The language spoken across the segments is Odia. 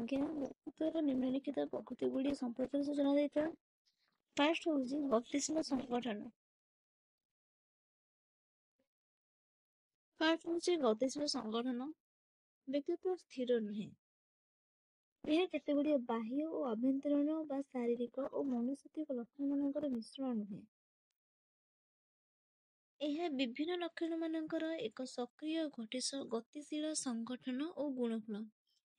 ଆଜ୍ଞା, ବ୍ୟକ୍ତିତ୍ୱର ନିମ୍ନଲିଖିତ ପ୍ରକୃତି ଗୁଡ଼ିଏ ସମ୍ପର୍କରେ ସୂଚନା ଦେଇଥାଏ। ଫାର୍ଷ୍ଟ ହେଉଛି ଗତିଶୀଳ ସଂଗଠନ। ବ୍ୟକ୍ତିତ୍ୱ ସ୍ଥିର ନୁହେଁ। ଏହା କେତେଗୁଡ଼ିଏ ବାହ୍ୟ ଓ ଆଭ୍ୟନ୍ତରୀଣ ବା ଶାରୀରିକ ଓ ମନସ୍ତାତ୍ତ୍ୱିକ ଲକ୍ଷଣମାନଙ୍କର ମିଶ୍ରଣ ନୁହେଁ। ଏହା ବିଭିନ୍ନ ଲକ୍ଷଣମାନଙ୍କର ଏକ ସକ୍ରିୟ ଗତିଶୀଳ ସଂଗଠନ ଓ ଗୁଣଫଳ।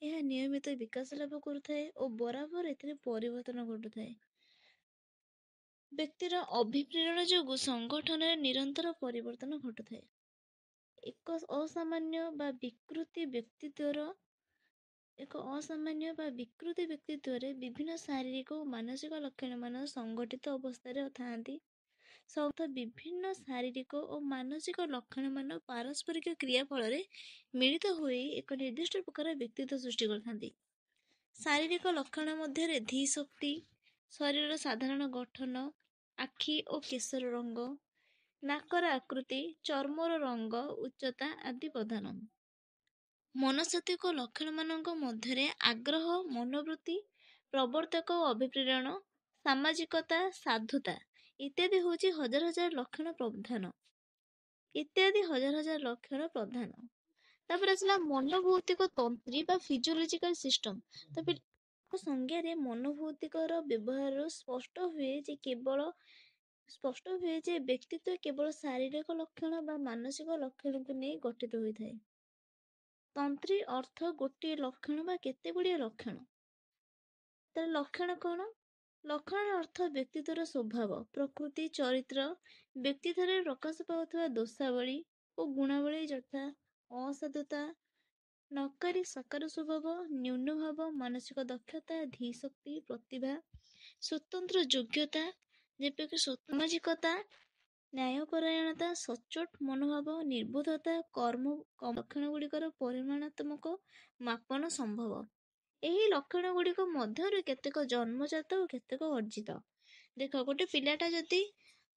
ଏହା ନିୟମିତ ବିକାଶ ଲାଭ କରୁଥାଏ ଓ ବରାବର ଏଥିରେ ପରିବର୍ତ୍ତନ ଘଟୁଥାଏ। ବ୍ୟକ୍ତିର ଅଭିପ୍ରେରଣ ଯୋଗୁଁ ସଂଗଠନରେ ନିରନ୍ତର ପରିବର୍ତ୍ତନ ଘଟୁଥାଏ। ଏକ ଅସାମାନ୍ୟ ବା ବିକୃତି ବ୍ୟକ୍ତିତ୍ୱରେ ବିଭିନ୍ନ ଶାରୀରିକ ଓ ମାନସିକ ଲକ୍ଷଣମାନ ସଂଗଠିତ ଅବସ୍ଥାରେ ଥାଆନ୍ତି। ବିଭିନ୍ନ ଶାରୀରିକ ଓ ମାନସିକ ଲକ୍ଷଣମାନ ପାରସ୍ପରିକ କ୍ରିୟା ଫଳରେ ମିଳିତ ହୋଇ ଏକ ନିର୍ଦ୍ଦିଷ୍ଟ ପ୍ରକାର ବ୍ୟକ୍ତିତ୍ୱ ସୃଷ୍ଟି କରିଥାନ୍ତି। ଶାରୀରିକ ଲକ୍ଷଣ ମଧ୍ୟରେ ଧୀଶକ୍ତି, ଶରୀରର ସାଧାରଣ ଗଠନ, ଆଖି ଓ କେଶର ରଙ୍ଗ, ନାକର ଆକୃତି, ଚର୍ମର ରଙ୍ଗ, ଉଚ୍ଚତା ଆଦି ପ୍ରଧାନ। ମନସ୍ତାତ୍ତ୍ୱିକ ଲକ୍ଷଣମାନଙ୍କ ମଧ୍ୟରେ ଆଗ୍ରହ, ମନୋବୃତ୍ତି, ପ୍ରବର୍ତ୍ତକ ଓ ଅଭିପ୍ରେରଣ, ସାମାଜିକତା, ସାଧୁତା ଇତ୍ୟାଦି ହେଉଛି ହଜାର ହଜାର ଲକ୍ଷଣ ପ୍ରଧାନ। ତାପରେ ଆସିଲା ମନୋଭୌତିକ ତନ୍ତ୍ରୀ ବା ଫିଜିଓଲୋଜିକାଲ ସିଷ୍ଟମ। ସଂଜ୍ଞାରେ ମନୋଭୌତିକର ବ୍ୟବହାରରୁ ସ୍ପଷ୍ଟ ହୁଏ ଯେ ବ୍ୟକ୍ତିତ୍ୱ କେବଳ ଶାରୀରିକ ଲକ୍ଷଣ ବା ମାନସିକ ଲକ୍ଷଣକୁ ନେଇ ଗଠିତ ହୋଇଥାଏ। ତନ୍ତ୍ରୀ ଅର୍ଥ ଗୋଟିଏ ଲକ୍ଷଣ ବା କେତେଗୁଡ଼ିଏ ଲକ୍ଷଣ। ତାର ଲକ୍ଷଣ କଣ? ଲକ୍ଷଣର ଅର୍ଥ ବ୍ୟକ୍ତିତ୍ୱର ସ୍ୱଭାବ, ପ୍ରକୃତି, ଚରିତ୍ର, ବ୍ୟକ୍ତିତ୍ୱରେ ପ୍ରକାଶ ପାଉଥିବା ଦୋଷାବଳୀ ଓ ଗୁଣାବଳୀ ଯଥା ଅସାଧୁତା, ନକାରୀ ସାକାର ସ୍ୱଭାବ, ନ୍ୟୁନଭାବ, ମାନସିକ ଦକ୍ଷତା, ଧୀଶକ୍ତି, ପ୍ରତିଭା, ସ୍ୱତନ୍ତ୍ର ଯୋଗ୍ୟତା, ଯେପରିକି ସାମାଜିକତା, ନ୍ୟାୟପରାୟଣତା, ସଚ୍ଚୋଟ ମନୋଭାବ, ନିର୍ବୋଧତା, ଲକ୍ଷଣଗୁଡ଼ିକର ପରିମାଣାତ୍ମକ ମାପନ ସମ୍ଭବ। ଏହି ଲକ୍ଷଣଗୁଡ଼ିକ ମଧ୍ୟରୁ କେତେକ ଜନ୍ମଜାତ ଓ କେତେକ ଅର୍ଜିତ। ଦେଖ, ଗୋଟେ ପିଲାଟା ଯଦି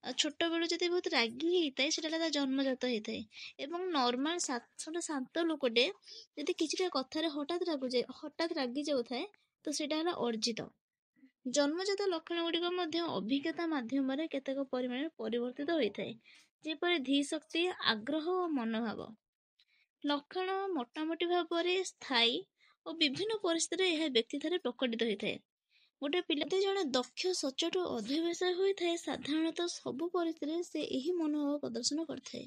ଛୋଟବେଳୁ ଯଦି ବହୁତ ରାଗି ହେଇଥାଏ, ସେଟା ହେଲା ତା ଜନ୍ମଜାତ ହେଇଥାଏ। ଏବଂ ନର୍ମାଲ ଶାନ୍ତ ଲୋକଟେ ଯଦି କିଛିଟା କଥାରେ ହଠାତ୍ ରାଗି ଯାଉଥାଏ, ତ ସେଇଟା ହେଲା ଅର୍ଜିତ। ଜନ୍ମଜାତ ଲକ୍ଷଣ ଗୁଡ଼ିକ ମଧ୍ୟ ଅଭିଜ୍ଞତା ମାଧ୍ୟମରେ କେତେକ ପରିମାଣରେ ପରିବର୍ତ୍ତିତ ହୋଇଥାଏ। ଯେପରି ଧୀଶକ୍ତି, ଆଗ୍ରହ ଓ ମନୋଭାବ। ଲକ୍ଷଣ ମୋଟାମୋଟି ଭାବରେ ସ୍ଥାୟୀ ଓ ବିଭିନ୍ନ ପରିସ୍ଥିତିରେ ଏହା ବ୍ୟକ୍ତିତ୍ୱରେ ପ୍ରକଟିତ ହୋଇଥାଏ। ଗୋଟେ ପିଲା ଯଦି ଜଣେ ଦକ୍ଷ, ସଚ୍ଚୋଟ ଓ ଅଧ୍ୟବସାୟ ହୋଇଥାଏ, ସାଧାରଣତଃ ସବୁ ପରିସ୍ଥିତିରେ ସେ ଏହି ମନୋଭାବ ପ୍ରଦର୍ଶନ କରିଥାଏ।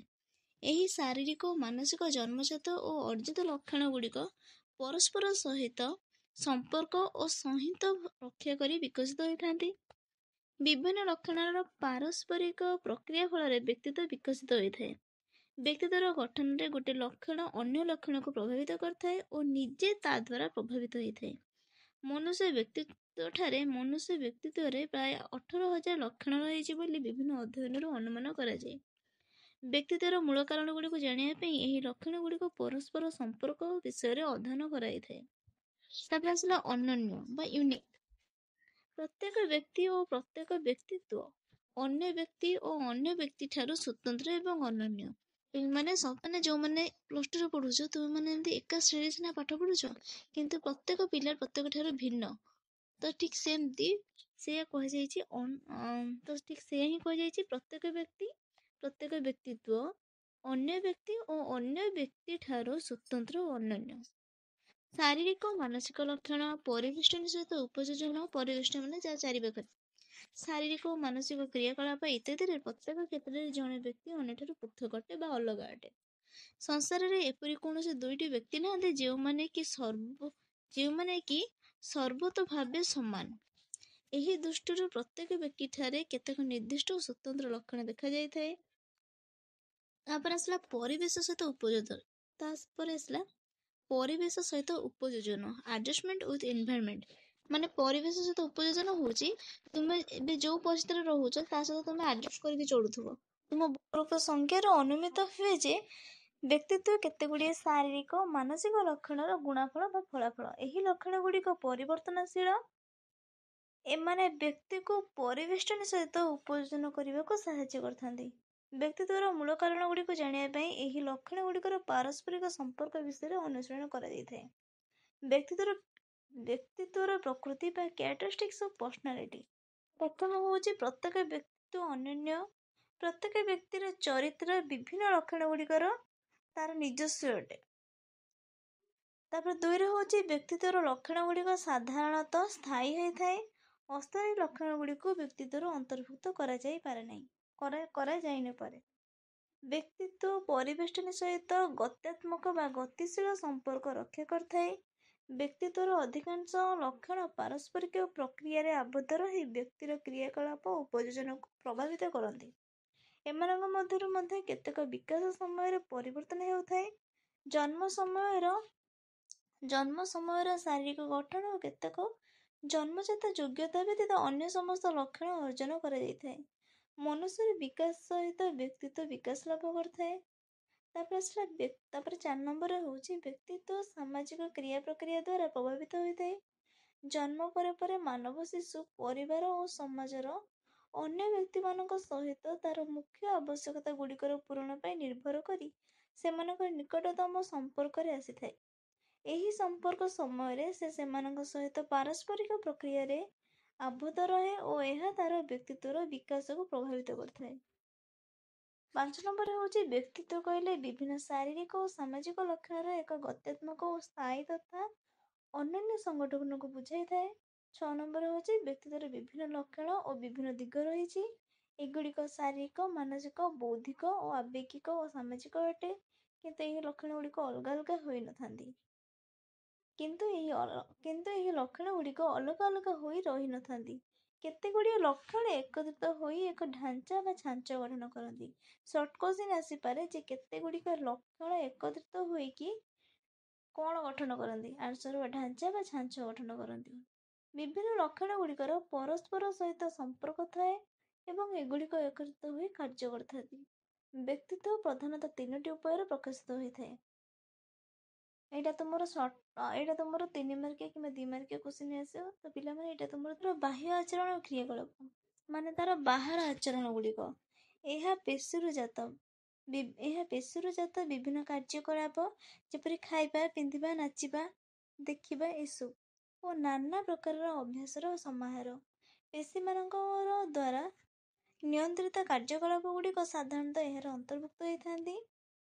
ଏହି ଶାରୀରିକ ଓ ମାନସିକ ଜନ୍ମଜାତ ଓ ଅର୍ଜିତ ଲକ୍ଷଣ ଗୁଡ଼ିକ ପରସ୍ପର ସହିତ ସମ୍ପର୍କ ଓ ସଂହିତା ରକ୍ଷା କରି ବିକଶିତ ହୋଇଥାନ୍ତି। ବିଭିନ୍ନ ଲକ୍ଷଣର ପାରସ୍ପରିକ ପ୍ରକ୍ରିୟା ଫଳରେ ବ୍ୟକ୍ତିତ୍ୱ ବିକଶିତ ହୋଇଥାଏ। ବ୍ୟକ୍ତିତ୍ୱର ଗଠନରେ ଗୋଟେ ଲକ୍ଷଣ ଅନ୍ୟ ଲକ୍ଷଣକୁ ପ୍ରଭାବିତ କରିଥାଏ ଓ ନିଜେ ତା ଦ୍ୱାରା ପ୍ରଭାବିତ ହୋଇଥାଏ। ମନୁଷ୍ୟ ବ୍ୟକ୍ତିତ୍ୱରେ ପ୍ରାୟ 18,000 ଲକ୍ଷଣ ରହିଛି ବୋଲି ବିଭିନ୍ନ ଅଧ୍ୟୟନରୁ ଅନୁମାନ କରାଯାଏ। ବ୍ୟକ୍ତିତ୍ୱର ମୂଳ କାରଣ ଗୁଡ଼ିକୁ ଜାଣିବା ପାଇଁ ଏହି ଲକ୍ଷଣ ଗୁଡ଼ିକ ପରସ୍ପର ସମ୍ପର୍କ ବିଷୟରେ ଅଧ୍ୟୟନ କରାଯାଇଥାଏ। ତାପରେ ଆସିଲା ଅନନ୍ୟ ବା ୟୁନିକ୍। ପ୍ରତ୍ୟେକ ବ୍ୟକ୍ତି ଓ ପ୍ରତ୍ୟେକ ବ୍ୟକ୍ତିତ୍ୱ ଅନ୍ୟ ବ୍ୟକ୍ତି ଓ ଅନ୍ୟ ବ୍ୟକ୍ତି ଠାରୁ ସ୍ୱତନ୍ତ୍ର ଏବଂ ଅନନ୍ୟ। ଯୋଉମାନେ ପ୍ଲସ୍ ଟୁରେ ପଢୁଛ, ତୁମେମାନେ ଏମିତି ଏକା ଶ୍ରେଣୀରେ ସିନା ପାଠ ପଢୁଛ, କିନ୍ତୁ ପ୍ରତ୍ୟେକ ପିଲା ପ୍ରତ୍ୟେକ ଠାରୁ ଭିନ୍ନ। ତ ଠିକ୍ ସେମିତି ସେଇଆ କୁହାଯାଇଛି ପ୍ରତ୍ୟେକ ବ୍ୟକ୍ତି, ପ୍ରତ୍ୟେକ ବ୍ୟକ୍ତିତ୍ୱ ଅନ୍ୟ ବ୍ୟକ୍ତି ଓ ଅନ୍ୟ ବ୍ୟକ୍ତି ଠାରୁ ସ୍ୱତନ୍ତ୍ର ଓ ଅନନ୍ୟ। ଶାରୀରିକ ମାନସିକ ଲକ୍ଷଣ, ପରିବେଷ୍ଟନୀ ସହିତ ଉପଯୋଜନ, ପରିବେଷ୍ଟନ ମାନେ ଯାହା ଚାରିପାଖରେ, ଶାରୀରିକ ଓ ମାନସିକ କ୍ରିୟାକଳାପ ଇତ୍ୟାଦିରେ ପ୍ରତ୍ୟେକ କ୍ଷେତ୍ରରେ ଜଣେ ବ୍ୟକ୍ତି ଅନ୍ୟଠାରୁ ପୃଥକ ଅଟେ ବା ଅଲଗା ଅଟେ। ସଂସାରରେ ଏପରି କୌଣସି ଦୁଇଟି ବ୍ୟକ୍ତି ନାହାନ୍ତି ଯେଉଁମାନେ କି ସର୍ବତ ଭାବେ ସମାନ। ଏହି ଦୃଷ୍ଟିରୁ ପ୍ରତ୍ୟେକ ବ୍ୟକ୍ତିଠାରେ କେତେକ ନିର୍ଦ୍ଦିଷ୍ଟ ଓ ସ୍ୱତନ୍ତ୍ର ଲକ୍ଷଣ ଦେଖାଯାଇଥାଏ। ତାପରେ ଆସିଲା ପରିବେଶ ସହିତ ଉପଯୋଜନ, ଆଡଜଷ୍ଟମେଣ୍ଟ ୱିଥ୍ ଏନଭାୟରନମେଣ୍ଟ। ମାନେ ପରିବେଶ ସହିତ ଉପଯୋଜନ ହଉଛି ତୁମେ ଏବେ ଯୋଉ ପରିସ୍ଥିତିରେ ରହୁଛ ତା ସହିତ ତୁମେ ଆଡଜଷ୍ଟ କରିକି ଚଳୁଥିବ। ତୁମ ଉପରୋକ୍ତ ସଂଜ୍ଞାରୁ ଅନୁମିତ ହୁଏ ଯେ ବ୍ୟକ୍ତିତ୍ୱ କେତେଗୁଡ଼ିଏ ଶାରୀରିକ, ମାନସିକ ଲକ୍ଷଣର ଗୁଣାଫଳ ବା ଫଳାଫଳ। ଏହି ଲକ୍ଷଣ ଗୁଡ଼ିକ ପରିବର୍ତ୍ତନଶୀଳ। ଏମାନେ ବ୍ୟକ୍ତିକୁ ପରିବେଷ୍ଟନୀ ସହିତ ଉପଯୋଜନ କରିବାକୁ ସାହାଯ୍ୟ କରିଥାନ୍ତି। ବ୍ୟକ୍ତିତ୍ୱର ମୂଳ କାରଣ ଗୁଡ଼ିକୁ ଜାଣିବା ପାଇଁ ଏହି ଲକ୍ଷଣ ଗୁଡ଼ିକର ପାରସ୍ପରିକ ସମ୍ପର୍କ ବିଷୟରେ ଅନୁଶୀଳନ କରାଯାଇଥାଏ। ବ୍ୟକ୍ତିତ୍ୱର ବ୍ୟକ୍ତିତ୍ୱର ପ୍ରକୃତି ବା କ୍ୟାରେକ୍ଟରିଷ୍ଟିକ୍ସ ଅଫ୍ ପର୍ସନାଲିଟି। ପ୍ରଥମ ହେଉଛି ପ୍ରତ୍ୟେକ ବ୍ୟକ୍ତିତ୍ୱ ଅନନ୍ୟ। ପ୍ରତ୍ୟେକ ବ୍ୟକ୍ତିର ଚରିତ୍ର ବିଭିନ୍ନ ଲକ୍ଷଣ ଗୁଡ଼ିକର ତାର ନିଜସ୍ୱ ଅଟେ। ତାପରେ ଦୁଇରେ ହେଉଛି ବ୍ୟକ୍ତିତ୍ୱର ଲକ୍ଷଣ ଗୁଡ଼ିକ ସାଧାରଣତଃ ସ୍ଥାୟୀ ହୋଇଥାଏ। ଅସ୍ଥାୟୀ ଲକ୍ଷଣ ଗୁଡ଼ିକୁ ବ୍ୟକ୍ତିତ୍ୱର ଅନ୍ତର୍ଭୁକ୍ତ କରାଯାଇପାରେ ନାହିଁ, କରାଯାଇ ନପାରେ। ବ୍ୟକ୍ତିତ୍ୱ ପରିବେଷ୍ଟନୀ ସହିତ ଗତ୍ୟାତ୍ମକ ବା ଗତିଶୀଳ ସମ୍ପର୍କ ରକ୍ଷା କରିଥାଏ। ବ୍ୟକ୍ତିତ୍ୱର ଅଧିକାଂଶ ଲକ୍ଷଣ ପାରସ୍ପରିକ ପ୍ରକ୍ରିୟାରେ ଆବଦ୍ଧ ରହି ବ୍ୟକ୍ତିର କ୍ରିୟାକଳାପ ଓ ଉପଯୋଜନକୁ ପ୍ରଭାବିତ କରନ୍ତି। ଏମାନଙ୍କ ମଧ୍ୟରୁ ମଧ୍ୟ କେତେକ ବିକାଶ ସମୟରେ ପରିବର୍ତ୍ତନ ହେଉଥାଏ। ଜନ୍ମ ସମୟର ଶାରୀରିକ ଗଠନ ଓ କେତେକ ଜନ୍ମଜାତ ଯୋଗ୍ୟତା ବ୍ୟତୀତ ଅନ୍ୟ ସମସ୍ତ ଲକ୍ଷଣ ଅର୍ଜନ କରାଯାଇଥାଏ। ମନୁଷ୍ୟର ବିକାଶ ସହିତ ବ୍ୟକ୍ତିତ୍ୱ ବିକାଶ ଲାଭ କରିଥାଏ। ତାପରେ 4 ନମ୍ବରରେ ହେଉଛି ବ୍ୟକ୍ତିତ୍ୱ ସାମାଜିକ କ୍ରିୟା ପ୍ରକ୍ରିୟା ଦ୍ୱାରା ପ୍ରଭାବିତ ହୋଇଥାଏ। ଜନ୍ମ ପରେ ପରେ ମାନବ ଶିଶୁ ପରିବାର ଓ ସମାଜର ଅନ୍ୟ ବ୍ୟକ୍ତିମାନଙ୍କ ସହିତ ତାର ମୁଖ୍ୟ ଆବଶ୍ୟକତା ଗୁଡ଼ିକର ପୂରଣ ପାଇଁ ନିର୍ଭର କରି ସେମାନଙ୍କ ନିକଟତମ ସମ୍ପର୍କରେ ଆସିଥାଏ। ଏହି ସମ୍ପର୍କ ସମୟରେ ସେ ସେମାନଙ୍କ ସହିତ ପାରସ୍ପରିକ ପ୍ରକ୍ରିୟାରେ ଆବଦ୍ଧ ରହେ ଓ ଏହା ତାର ବ୍ୟକ୍ତିତ୍ୱର ବିକାଶକୁ ପ୍ରଭାବିତ କରିଥାଏ। 5 ନମ୍ବରରେ ହେଉଛି ବ୍ୟକ୍ତିତ୍ୱ କହିଲେ ବିଭିନ୍ନ ଶାରୀରିକ ଓ ସାମାଜିକ ଲକ୍ଷଣର ଏକ ଗତ୍ୟାତ୍ମକ ଓ ସ୍ଥାୟୀ ତଥା ଅନନ୍ୟ ସଂଗଠନକୁ ବୁଝାଇଥାଏ। 6 ନମ୍ବର ହେଉଛି ବ୍ୟକ୍ତିତ୍ୱର ବିଭିନ୍ନ ଲକ୍ଷଣ ଓ ବିଭିନ୍ନ ଦିଗ ରହିଛି। ଏଗୁଡ଼ିକ ଶାରୀରିକ, ମାନସିକ, ବୌଦ୍ଧିକ ଓ ଆବେଗିକ ଓ ସାମାଜିକ ଅଟେ। କିନ୍ତୁ ଏହି ଲକ୍ଷଣ ଗୁଡ଼ିକ ଅଲଗା ଅଲଗା ହୋଇନଥାନ୍ତି। କିନ୍ତୁ ଏହି ଲକ୍ଷଣ ଗୁଡ଼ିକ ଅଲଗା ଅଲଗା ହୋଇ ରହିନଥାନ୍ତି। କେତେଗୁଡ଼ିଏ ଲକ୍ଷଣ ଏକତ୍ରିତ ହୋଇ ଏକ ଢାଞ୍ଚା ବା ଛାଞ୍ଚ ଗଠନ କରନ୍ତି। ସର୍ଟ କୋଶ୍ଚିନ୍ ଆସିପାରେ ଯେ କେତେଗୁଡ଼ିକ ଲକ୍ଷଣ ଏକତ୍ରିତ ହୋଇକି କ'ଣ ଗଠନ କରନ୍ତି? ଆନ୍ସର ବା ଢାଞ୍ଚା ବା ଛାଞ୍ଚ ଗଠନ କରନ୍ତି। ବିଭିନ୍ନ ଲକ୍ଷଣ ଗୁଡ଼ିକର ପରସ୍ପର ସହିତ ସମ୍ପର୍କ ଥାଏ ଏବଂ ଏଗୁଡ଼ିକ ଏକତ୍ରିତ ହୋଇ କାର୍ଯ୍ୟ କରିଥାନ୍ତି। ବ୍ୟକ୍ତିତ୍ୱ ପ୍ରଧାନତଃ 3ଟି ଉପାୟରେ ପ୍ରକାଶିତ ହୋଇଥାଏ। ଏଇଟା ତୁମର 3 ମାର୍କିଆ କିମ୍ବା 2 ମାର୍କିଆ କୋଶ୍ଚିନ୍ ଆସିବ। ତ ପିଲାମାନେ ଏଇଟା ତୁମର ବାହ୍ୟ ଆଚରଣ ଓ କ୍ରିୟାକଳାପ, ମାନେ ତାର ବାହାର ଆଚରଣ ଗୁଡ଼ିକ। ଏହା ପେଶୀରୁ ଜାତ ବିଭିନ୍ନ କାର୍ଯ୍ୟକଳାପ ଯେପରି ଖାଇବା, ପିନ୍ଧିବା, ନାଚିବା, ଦେଖିବା ଏସବୁ ଓ ନାନା ପ୍ରକାରର ଅଭ୍ୟାସର ସମାହାର। ପେଶୀମାନଙ୍କର ଦ୍ୱାରା ନିୟନ୍ତ୍ରିତ କାର୍ଯ୍ୟକଳାପ ଗୁଡ଼ିକ ସାଧାରଣତଃ ଏହାର ଅନ୍ତର୍ଭୁକ୍ତ ହୋଇଥାନ୍ତି।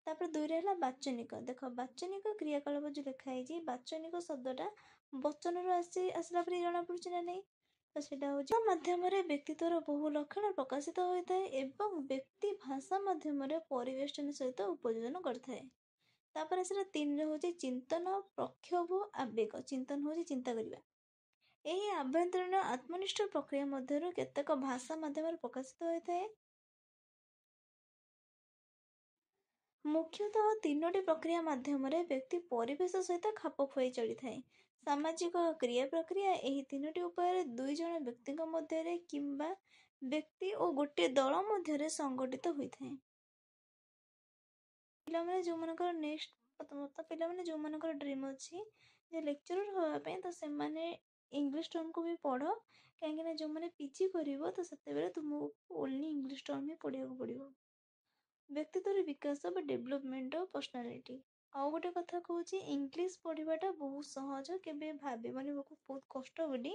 ତାପରେ 2ରେ ହେଲା ବାଚନିକ। ଦେଖ, ବାଚନିକ କ୍ରିୟାକଳାପ ଯୋଉ ଲେଖା ହେଇଛି, ବାଚନିକ ଶବ୍ଦଟା ବଚନରୁ ଆସିଲା ପରି ଜଣାପଡୁଛି ନା ନାହିଁ? ତ ସେଇଟା ହେଉଛି ମାଧ୍ୟମରେ ବ୍ୟକ୍ତିତ୍ୱର ବହୁ ଲକ୍ଷଣ ପ୍ରକାଶିତ ହୋଇଥାଏ ଏବଂ ବ୍ୟକ୍ତି ଭାଷା ମାଧ୍ୟମରେ ପରିବେଷ୍ଟନୀ ସହିତ ଉପଯୋଜନ କରିଥାଏ। ତାପରେ ସେଟା 3ରେ ହେଉଛି ଚିନ୍ତନ, ପ୍ରକ୍ଷୋଭ, ଆବେଗ। ଚିନ୍ତନ ହେଉଛି ଚିନ୍ତା କରିବା। ଏହି ଆଭ୍ୟନ୍ତରୀଣ ଆତ୍ମନିଷ୍ଠ ପ୍ରକ୍ରିୟା ମଧ୍ୟରୁ କେତେକ ଭାଷା ମାଧ୍ୟମରେ ପ୍ରକାଶିତ ହୋଇଥାଏ। ମୁଖ୍ୟତଃ 3ଟି ପ୍ରକ୍ରିୟା ମାଧ୍ୟମରେ ବ୍ୟକ୍ତି ପରିବେଶ ସହିତ ଖାପ ଖୁଆଇ ଚଳିଥାଏ। ସାମାଜିକ କ୍ରିୟା ପ୍ରକ୍ରିୟା ଏହି 3ଟି ଉପାୟରେ 2 ଜଣ ବ୍ୟକ୍ତିଙ୍କ ମଧ୍ୟରେ କିମ୍ବା ବ୍ୟକ୍ତି ଓ ଗୋଟିଏ ଦଳ ମଧ୍ୟରେ ସଂଗଠିତ ହୋଇଥାଏ। ପିଲାମାନେ ଯେଉଁମାନଙ୍କର ଡ୍ରିମ୍ ଅଛି ଯେ ଲେକ୍ଚରର ହେବା ପାଇଁ, ତ ସେମାନେ ଇଂଲିଶ ଟର୍ମକୁ ବି ପଢ଼। କାହିଁକିନା ଯେଉଁମାନେ ପିଜି କରିବ ତ ସେତେବେଳେ ତୁମକୁ ଓନ୍ଲି ଇଂଲିଶ ଟର୍ମ ହିଁ ପଢ଼ିବାକୁ ପଡ଼ିବ। ବ୍ୟକ୍ତିତ୍ୱର ବିକାଶ ବା ଡେଭଲପମେଣ୍ଟ ଅଫ୍ ପର୍ସନାଲିଟି। ଆଉ ଗୋଟେ କଥା କହୁଛି, ଇଂଲିଶ ପଢ଼ିବାଟା ବହୁତ ସହଜ, କେବେ ଭାବିବନି ବହୁତ କଷ୍ଟ ବୋଲି।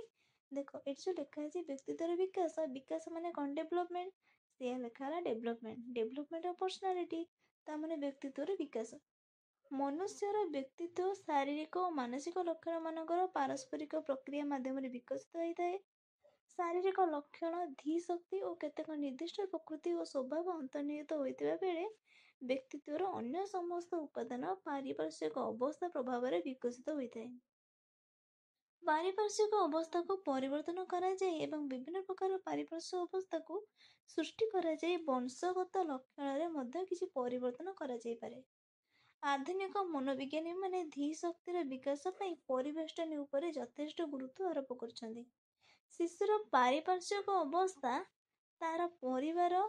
ଦେଖ, ଏଠି ଯୋଉ ଲେଖା ହେଇଛି ବ୍ୟକ୍ତିତ୍ୱର ବିକାଶ, ବିକାଶ ମାନେ କ'ଣ? ଡେଭଲପମେଣ୍ଟ। ସେଇଆ ଲେଖା ହେଲା ଡେଭଲପମେଣ୍ଟ ଅଫ୍ ପର୍ସନାଲିଟି, ତା ମାନେ ବ୍ୟକ୍ତିତ୍ୱର ବିକାଶ। ମନୁଷ୍ୟର ବ୍ୟକ୍ତିତ୍ୱ ଶାରୀରିକ ଓ ମାନସିକ ଲକ୍ଷଣ ମାନଙ୍କର ପାରସ୍ପରିକ ପ୍ରକ୍ରିୟା ମାଧ୍ୟମରେ ବିକଶିତ ହୋଇଥାଏ। ଶାରୀରିକ ଲକ୍ଷଣ ଧୀଶକ୍ତି ଓ କେତେକ ନିର୍ଦ୍ଦିଷ୍ଟ ପ୍ରକୃତି ଓ ସ୍ୱଭାବ ଅନ୍ତର୍ନିହିତ ହୋଇଥିବା ବେଳେ ବ୍ୟକ୍ତିତ୍ୱର ଅନ୍ୟ ସମସ୍ତ ଉପାଦାନ ପାରିପାର୍ଶ୍ୱିକ ଅବସ୍ଥା ପ୍ରଭାବରେ ବିକଶିତ ହୋଇଥାଏ। ପାରିପାର୍ଶ୍ୱିକ ଅବସ୍ଥାକୁ ପରିବର୍ତ୍ତନ କରାଯାଏ ଏବଂ ବିଭିନ୍ନ ପ୍ରକାର ପାରିପାର୍ଶ୍ୱିକ ଅବସ୍ଥାକୁ ସୃଷ୍ଟି କରାଯାଇ ବଂଶଗତ ଲକ୍ଷଣରେ ମଧ୍ୟ କିଛି ପରିବର୍ତ୍ତନ କରାଯାଇପାରେ। ଆଧୁନିକ ମନୋବିଜ୍ଞାନୀମାନେ ଧୀଶକ୍ତିର ବିକାଶ ପାଇଁ ପରିବେଷ୍ଟନୀ ଉପରେ ଯଥେଷ୍ଟ ଗୁରୁତ୍ୱ ଆରୋପ କରୁଛନ୍ତି। ଶିଶୁର ପାରିପାର୍ଶ୍ୱିକ ଅବସ୍ଥା ତାର ପରିବାର,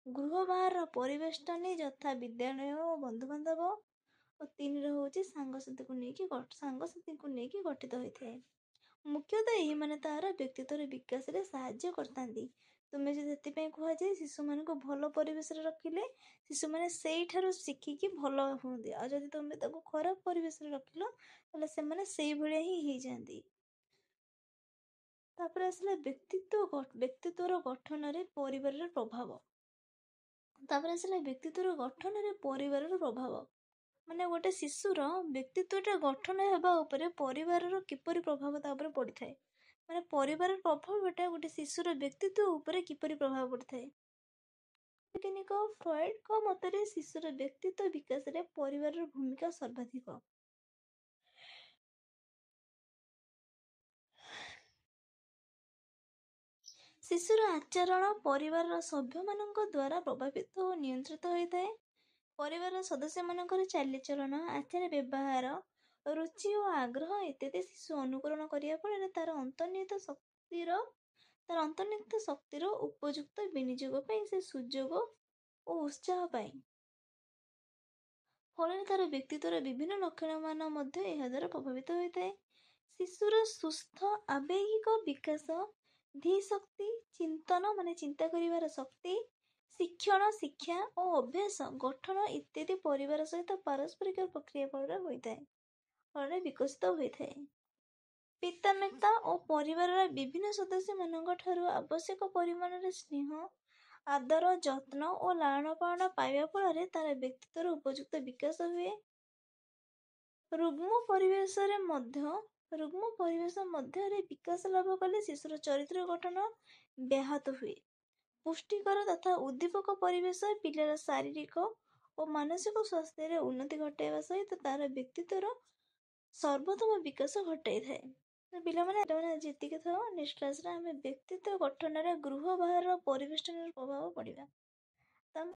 ଗୃହ ବାହାରର ପରିବେଷ୍ଟନୀ ଯଥା ବିଦ୍ୟାଳୟ ଓ ବନ୍ଧୁବାନ୍ଧବ ଓ 3ରେ ହେଉଛି ସାଙ୍ଗସାଥୀଙ୍କୁ ନେଇକି ଗଠିତ ହୋଇଥାଏ। ମୁଖ୍ୟତଃ ଏହିମାନେ ତାହାର ବ୍ୟକ୍ତିତ୍ୱର ବିକାଶରେ ସାହାଯ୍ୟ କରିଥାନ୍ତି। ତୁମେ ଯଦି ସେଥିପାଇଁ କୁହାଯାଏ ଶିଶୁମାନଙ୍କୁ ଭଲ ପରିବେଶରେ ରଖିଲେ ଶିଶୁମାନେ ସେଇଠାରୁ ଶିଖିକି ଭଲ ହୁଅନ୍ତି, ଆଉ ଯଦି ତୁମେ ତାକୁ ଖରାପ ପରିବେଶରେ ରଖିଲ ତାହେଲେ ସେମାନେ ସେଇଭଳିଆ ହିଁ ହେଇଯାଆନ୍ତି। ତାପରେ ଆସିଲା ବ୍ୟକ୍ତିତ୍ୱର ଗଠନରେ ପରିବାରର ପ୍ରଭାବ। ତାପରେ ଆସିଲା ବ୍ୟକ୍ତିତ୍ୱର ଗଠନରେ ପରିବାରର ପ୍ରଭାବ। ମାନେ ଗୋଟେ ଶିଶୁର ବ୍ୟକ୍ତିତ୍ୱଟା ଗଠନ ହେବା ଉପରେ ପରିବାରର କିପରି ପ୍ରଭାବ ତା ଉପରେ ପଡ଼ିଥାଏ। ମାନେ ପରିବାରର ପ୍ରଭାବଟା ଗୋଟେ ଶିଶୁର ବ୍ୟକ୍ତିତ୍ୱ ଉପରେ କିପରି ପ୍ରଭାବ ପଡ଼ିଥାଏ। ବୈଜ୍ଞାନିକ ଫ୍ରଏଡଙ୍କ ମତରେ ଶିଶୁର ବ୍ୟକ୍ତିତ୍ୱ ବିକାଶରେ ପରିବାରର ଭୂମିକା ସର୍ବାଧିକ। ଶିଶୁର ଆଚରଣ ପରିବାରର ସଭ୍ୟମାନଙ୍କ ଦ୍ୱାରା ପ୍ରଭାବିତ ଓ ନିୟନ୍ତ୍ରିତ ହୋଇଥାଏ। ପରିବାରର ସଦସ୍ୟମାନଙ୍କର ଚାଲିଚଳନ, ଆଚାର ବ୍ୟବହାର, ରୁଚି ଓ ଆଗ୍ରହ ଇତ୍ୟାଦି ଶିଶୁ ଅନୁକରଣ କରିବା ଫଳରେ ତାର ଅନ୍ତର୍ନିହିତ ଶକ୍ତିର ଉପଯୁକ୍ତ ବିନିଯୋଗ ପାଇଁ ସେ ସୁଯୋଗ ଓ ଉତ୍ସାହ ପାଏ। ଫଳରେ ତାର ବ୍ୟକ୍ତିତ୍ୱର ବିଭିନ୍ନ ଲକ୍ଷଣମାନ ମଧ୍ୟ ଏହାଦ୍ୱାରା ପ୍ରଭାବିତ ହୋଇଥାଏ। ଶିଶୁର ସୁସ୍ଥ ଆବେଗିକ ବିକାଶ, ଧୀଶକ୍ତି, ଚିନ୍ତନ ମାନେ ଚିନ୍ତା କରିବାର ଶକ୍ତି, ଶିକ୍ଷା ଓ ଅଭ୍ୟାସ ଗଠନ ଇତ୍ୟାଦି ପରିବାର ସହିତ ପାରସ୍ପରିକ ପ୍ରକ୍ରିୟା ଫଳରେ ହୋଇଥାଏ, ଫଳରେ ବିକଶିତ ହୋଇଥାଏ। ପିତାମାତା ଓ ପରିବାରର ବିଭିନ୍ନ ସଦସ୍ୟମାନଙ୍କ ଠାରୁ ଆବଶ୍ୟକ ପରିମାଣରେ ସ୍ନେହ, ଆଦର, ଯତ୍ନ ଓ ଲାଳନ ପାଳନ ପାଇବା ଫଳରେ ତାର ବ୍ୟକ୍ତିତ୍ୱର ଉପଯୁକ୍ତ ବିକାଶ ହୁଏ। ରୁଗ୍ମ ପରିବେଶ ମଧ୍ୟରେ ବିକାଶ ଲାଭ କଲେ ଶିଶୁର ଚରିତ୍ର ଗଠନ ବ୍ୟାହତ ହୁଏ। ପୁଷ୍ଟିକର ତଥା ଉଦ୍ଦୀପକ ପରିବେଶ ପିଲାର ଶାରୀରିକ ଓ ମାନସିକ ସ୍ୱାସ୍ଥ୍ୟରେ ଉନ୍ନତି ଘଟାଇବା ସହିତ ତାର ବ୍ୟକ୍ତିତ୍ୱର ସର୍ବୋତ୍ତମ ବିକାଶ ଘଟାଇଥାଏ। ପିଲାମାନେ ଯେତିକି ଥାଉ ନେକ୍ସଟ କ୍ଲାସରେ ଆମେ ବ୍ୟକ୍ତିତ୍ୱ ଗଠନରେ ଗୃହ ବାହାରର ପରିବେଷ୍ଟନର ପ୍ରଭାବ ପଡ଼ିବା।